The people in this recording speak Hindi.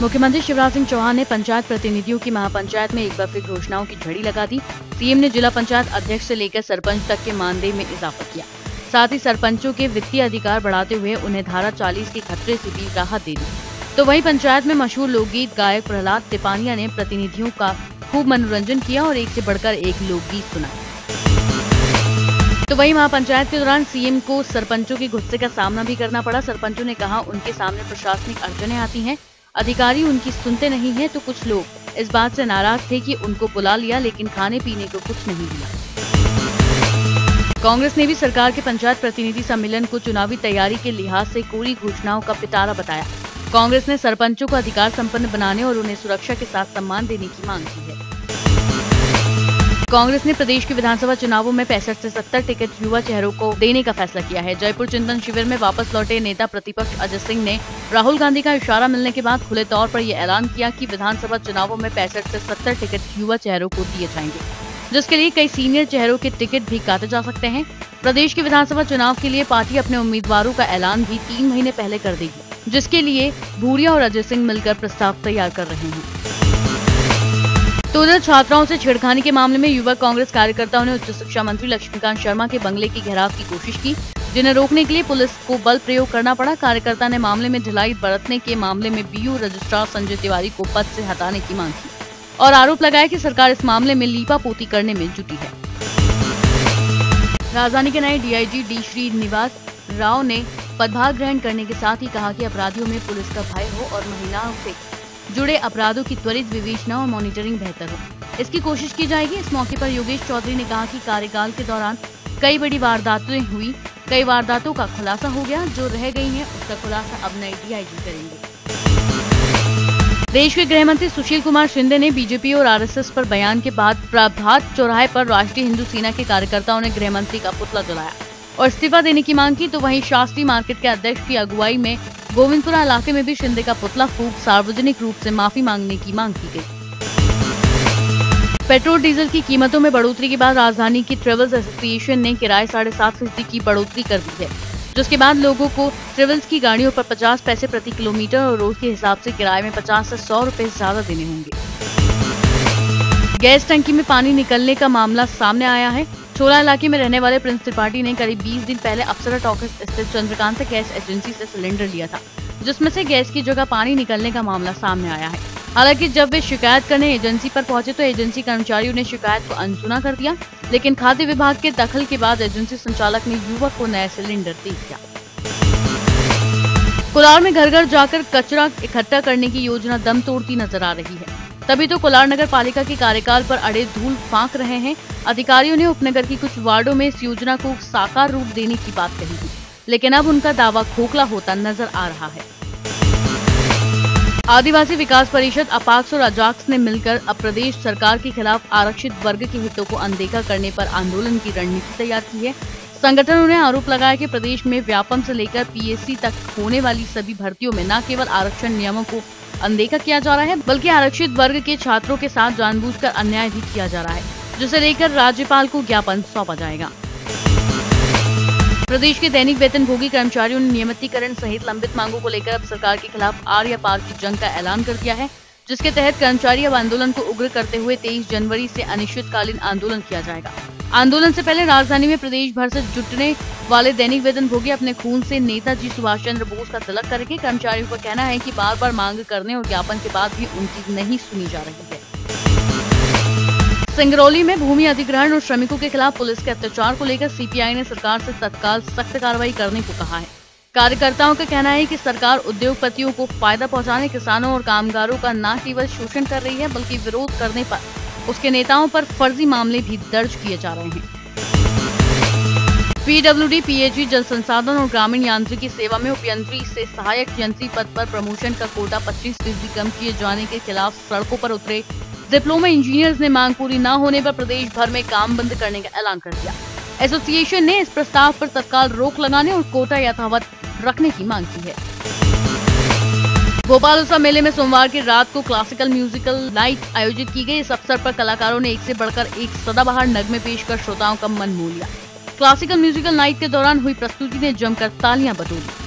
मुख्यमंत्री शिवराज सिंह चौहान ने पंचायत प्रतिनिधियों की महापंचायत में एक बार फिर घोषणाओं की झड़ी लगा दी। सीएम ने जिला पंचायत अध्यक्ष से लेकर सरपंच तक के मानदेय में इजाफा किया। साथ ही सरपंचों के वित्तीय अधिकार बढ़ाते हुए उन्हें धारा 40 के खतरे से भी राहत दे दी। तो वहीं पंचायत में मशहूर लोकगीत गायक प्रहलाद तिपानिया ने प्रतिनिधियों का खूब मनोरंजन किया और एक से बढ़कर एक लोकगीत सुनाए। तो वहीं महापंचायत के दौरान सीएम को सरपंचों के गुस्से का सामना भी करना पड़ा। सरपंचों ने कहा उनके सामने प्रशासनिक अड़चनें आती हैं, अधिकारी उनकी सुनते नहीं हैं, तो कुछ लोग इस बात से नाराज थे कि उनको बुला लिया लेकिन खाने पीने को कुछ नहीं दिया। कांग्रेस ने भी सरकार के पंचायत प्रतिनिधि सम्मेलन को चुनावी तैयारी के लिहाज से कोरी घोषणाओं का पिटारा बताया। कांग्रेस ने सरपंचों को अधिकार संपन्न बनाने और उन्हें सुरक्षा के साथ सम्मान देने की मांग की है। कांग्रेस ने प्रदेश के विधानसभा चुनावों में 65 से 70 टिकट युवा चेहरों को देने का फैसला किया है। जयपुर चिंतन शिविर में वापस लौटे नेता प्रतिपक्ष अजय सिंह ने राहुल गांधी का इशारा मिलने के बाद खुले तौर पर यह ऐलान किया कि विधानसभा चुनावों में 65 से 70 टिकट युवा चेहरों को दिए जाएंगे, जिसके लिए कई सीनियर चेहरों के टिकट भी काटे जा सकते हैं। प्रदेश के विधानसभा चुनाव के लिए पार्टी अपने उम्मीदवारों का ऐलान भी 3 महीने पहले कर देगी, जिसके लिए भूरिया और अजय सिंह मिलकर प्रस्ताव तैयार कर रहे हैं। तो उधर छात्राओं से छेड़खानी के मामले में युवा कांग्रेस कार्यकर्ताओं ने उच्च शिक्षा मंत्री लक्ष्मीकांत शर्मा के बंगले की घेराव की कोशिश की, जिन्हें रोकने के लिए पुलिस को बल प्रयोग करना पड़ा। कार्यकर्ता ने मामले में ढिलाई बरतने के मामले में बीयू रजिस्ट्रार संजय तिवारी को पद से हटाने की मांग की और आरोप लगाया कि सरकार इस मामले में लीपापोती करने में जुटी है। राजधानी के नए डीआईजी डी श्रीनिवास राव ने पदभार ग्रहण करने के साथ ही कहा कि अपराधियों में पुलिस का भय हो और महिलाओं से जुड़े अपराधों की त्वरित विवेचना और मॉनिटरिंग बेहतर हो, इसकी कोशिश की जाएगी। इस मौके पर योगेश चौधरी ने कहा कि कार्यकाल के दौरान कई बड़ी वारदातें हुई, कई वारदातों का खुलासा हो गया, जो रह गई हैं उसका खुलासा अब नए डीआईजी करेंगे। देश के गृह मंत्री सुशील कुमार शिंदे ने बीजेपी और आरएसएस पर बयान के बाद प्रभात चौराहे पर राष्ट्रीय हिंदू सेना के कार्यकर्ताओं ने गृह मंत्री का पुतला जलाया और इस्तीफा देने की मांग की। तो वहीं शास्त्री मार्केट के अध्यक्ष की अगुवाई में गोविंदपुरा इलाके में भी शिंदे का पुतला फूंक सार्वजनिक रूप से माफी मांगने की मांग की गई। पेट्रोल डीजल की कीमतों में बढ़ोतरी के बाद राजधानी की ट्रेवल्स एसोसिएशन ने किराए 7.5% की बढ़ोतरी कर दी है, जिसके बाद लोगों को ट्रेवल्स की गाड़ियों पर 50 पैसे प्रति किलोमीटर और रोज के हिसाब से किराए में 50 से 100 रुपए ज्यादा देने होंगे। गैस टंकी में पानी निकलने का मामला सामने आया है। छोला इलाके में रहने वाले प्रिंस त्रिपाठी ने करीब 20 दिन पहले अप्सरा टॉकीज स्थित चंद्रकांत गैस एजेंसी से सिलेंडर लिया था, जिसमें से गैस की जगह पानी निकलने का मामला सामने आया है। हालांकि जब वे शिकायत करने एजेंसी पर पहुंचे तो एजेंसी कर्मचारियों ने शिकायत को अनसुना कर दिया, लेकिन खाद्य विभाग के दखल के बाद एजेंसी संचालक ने युवक को नया सिलेंडर दे दिया। कोलार में घर घर जाकर कचरा इकट्ठा करने की योजना दम तोड़ती नजर आ रही है। तभी तो कोलार नगर पालिका के कार्यकाल पर अड़े धूल फांक रहे हैं। अधिकारियों ने उपनगर की कुछ वार्डों में इस योजना को साकार रूप देने की बात कही थी, लेकिन अब उनका दावा खोखला होता नजर आ रहा है। आदिवासी विकास परिषद अपाक्स और अजाक्स ने मिलकर अब प्रदेश सरकार के खिलाफ आरक्षित वर्ग के हितों को अनदेखा करने पर आंदोलन की रणनीति तैयार की है। संगठनों ने आरोप लगाया कि प्रदेश में व्यापम से लेकर पीएससी तक होने वाली सभी भर्तियों में न केवल आरक्षण नियमों को अनदेखा किया जा रहा है, बल्कि आरक्षित वर्ग के छात्रों के साथ जानबूझकर अन्याय भी किया जा रहा है, जिसे लेकर राज्यपाल को ज्ञापन सौंपा जाएगा। प्रदेश के दैनिक वेतनभोगी कर्मचारियों ने नियमितीकरण सहित लंबित मांगों को लेकर अब सरकार के खिलाफ आर या पार की जंग का ऐलान कर दिया है, जिसके तहत कर्मचारी अब आंदोलन को उग्र करते हुए 23 जनवरी से अनिश्चितकालीन आंदोलन किया जाएगा। आंदोलन से पहले राजधानी में प्रदेश भर से जुटने वाले दैनिक वेतनभोगी अपने खून से नेताजी सुभाष चंद्र बोस का तिलक करेंगे। कर्मचारियों का कहना है कि बार बार मांग करने और ज्ञापन के बाद भी उनकी नहीं सुनी जा रही है। सिंगरौली में भूमि अधिग्रहण और श्रमिकों के खिलाफ पुलिस के अत्याचार को लेकर सीपीआई ने सरकार से तत्काल सख्त कार्रवाई करने को कहा है। कार्यकर्ताओं का कहना है कि सरकार उद्योगपतियों को फायदा पहुंचाने, किसानों और कामगारों का न केवल शोषण कर रही है, बल्कि विरोध करने पर उसके नेताओं पर फर्जी मामले भी दर्ज किए जा रहे हैं। पीडब्ल्यूडी पीएचई जल संसाधन और ग्रामीण यांत्रिकी सेवा में उपयंत्री से सहायक यंत्री पद पर प्रमोशन का कोटा 25% कम किए जाने के खिलाफ सड़कों पर उतरे डिप्लोमा इंजीनियर्स ने मांग पूरी न होने पर प्रदेश भर में काम बंद करने का ऐलान कर दिया। एसोसिएशन ने इस प्रस्ताव पर तत्काल रोक लगाने और कोटा यथावत रखने की मांग की है। भोपाल उत्सव मेले में सोमवार की रात को क्लासिकल म्यूजिकल नाइट आयोजित की गई। इस अवसर पर कलाकारों ने एक से बढ़कर एक सदाबहार नगमे पेश कर श्रोताओं का मन मोह लिया। क्लासिकल म्यूजिकल नाइट के दौरान हुई प्रस्तुति ने जमकर तालियां बटोरी।